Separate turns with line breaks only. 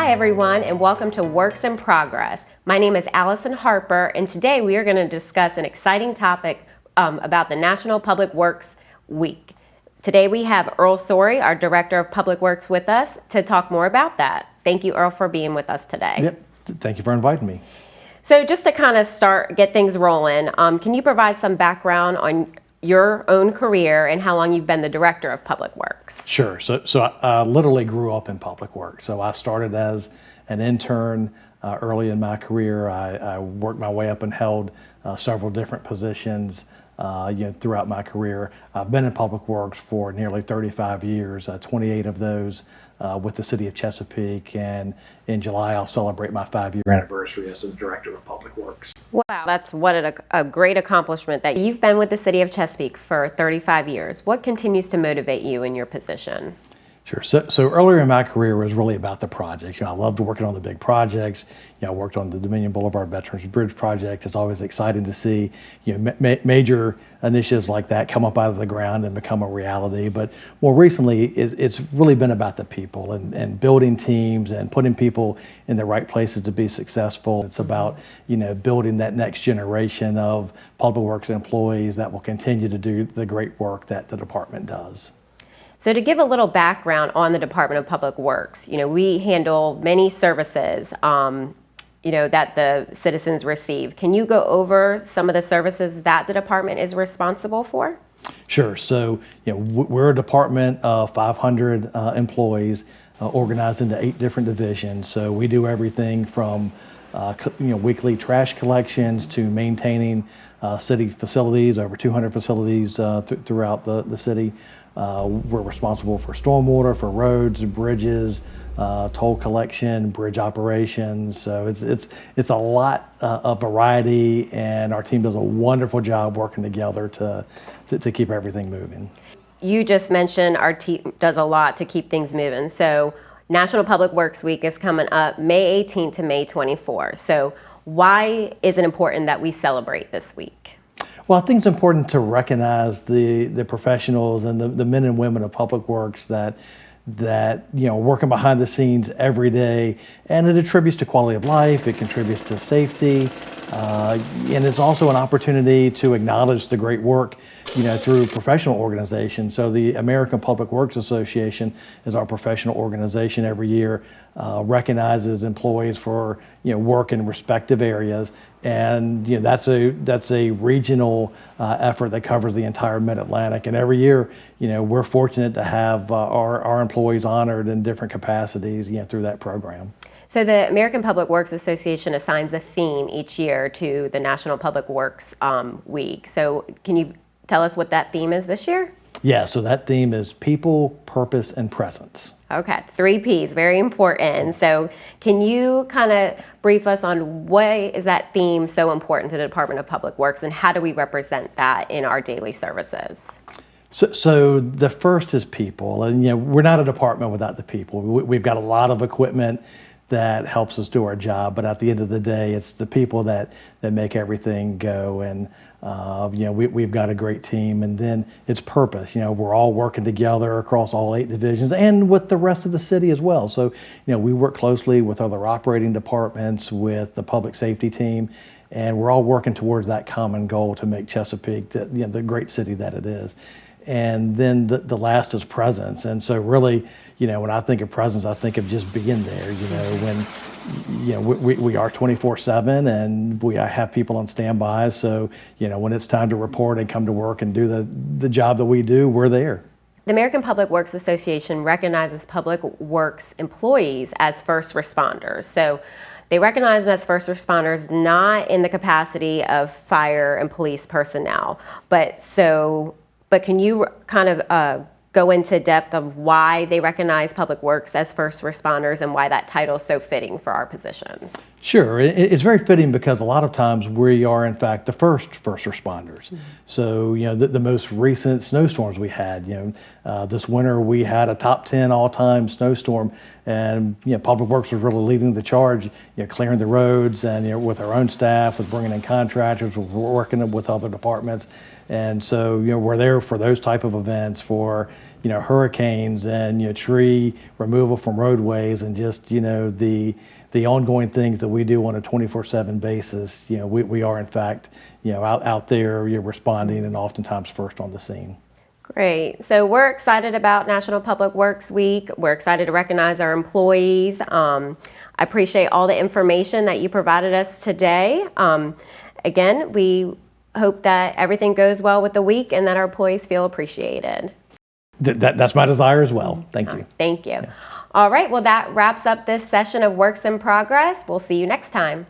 Hi everyone, and welcome to Works in Progress. My name is Allison Harper, and today we are going to discuss an exciting topic about the National Public Works Week. Today we have Earl Sorey, our Director of Public Works, with us to talk more about that. Thank you, Earl, for being with us today.
Yep, thank you for inviting me.
So just to kind of get things rolling, can you provide some background on your own career and how long you've been the Director of Public Works?
Sure. So I literally grew up in public works. So I started as an intern early in my career. I worked my way up and held several different positions throughout my career. I've been in public works for nearly 35 years, 28 of those with the City of Chesapeake, and in July I'll celebrate my 5-year anniversary as the Director of Public Works.
Wow, that's a great accomplishment that you've been with the City of Chesapeake for 35 years. What continues to motivate you in your position?
Sure. So earlier in my career was really about the projects. I loved working on the big projects. I worked on the Dominion Boulevard Veterans Bridge project. It's always exciting to see major initiatives like that come up out of the ground and become a reality. But more recently, it's really been about the people and building teams and putting people in the right places to be successful. It's about building that next generation of public works employees that will continue to do the great work that the department does.
So to give a little background on the Department of Public Works, we handle many services, that the citizens receive. Can you go over some of the services that the department is responsible for?
Sure. So, we're a department of 500 employees organized into 8 different divisions. So we do everything from weekly trash collections to maintaining city facilities, over 200 facilities throughout the city. We're responsible for stormwater, for roads, bridges, toll collection, bridge operations. So it's a lot of variety, and our team does a wonderful job working together to keep everything moving.
You just mentioned our team does a lot to keep things moving. So National Public Works Week is coming up May 18th to May 24th. So why is it important that we celebrate this week?
Well, I think it's important to recognize the professionals and the men and women of public works that working behind the scenes every day, and it attributes to quality of life, it contributes to safety, and it's also an opportunity to acknowledge the great work through professional organizations. So the American Public Works Association is our professional organization every year, recognizes employees for work in respective areas, and that's a regional effort that covers the entire Mid-Atlantic. And every year, we're fortunate to have our employees honored in different capacities through that program.
So the American Public Works Association assigns a theme each year to the National Public Works Week. So can you tell us what that theme is this year?
Yeah, so that theme is people, purpose, and presence.
Okay, 3 Ps, very important. So can you kind of brief us on why is that theme so important to the Department of Public Works, and how do we represent that in our daily services?
So the first is people, and we're not a department without the people. We've got a lot of equipment that helps us do our job, but at the end of the day, it's the people that make everything go. And we've got a great team, and then it's purpose. We're all working together across all 8 divisions and with the rest of the city as well. So we work closely with other operating departments, with the public safety team, and we're all working towards that common goal to make Chesapeake the great city that it is. And then the last is presence. And so really, when I think of presence, I think of just being there, when we are 24/7, and we have people on standby. So, when it's time to report and come to work and do the job that we do, we're there.
The American Public Works Association recognizes public works employees as first responders. So they recognize them as first responders not in the capacity of fire and police personnel, but can you kind of go into depth of why they recognize public works as first responders and why that title is so fitting for our positions?
Sure, it's very fitting because a lot of times we are in fact the first responders. Mm-hmm. So the most recent snowstorms we had, this winter we had a top 10 all-time snowstorm, and Public Works was really leading the charge, clearing the roads, and with our own staff, with bringing in contractors, with working with other departments. And so we're there for those type of events, for hurricanes and tree removal from roadways and just the ongoing things that we do on a 24/7 basis. We are in fact out there responding and oftentimes first on the scene.
Great. So we're excited about National Public Works Week. We're excited to recognize our employees. I appreciate all the information that you provided us today. Again, we hope that everything goes well with the week and that our employees feel appreciated.
That's my desire as well. Thank you.
Thank you. All right. Well, that wraps up this session of Works in Progress. We'll see you next time.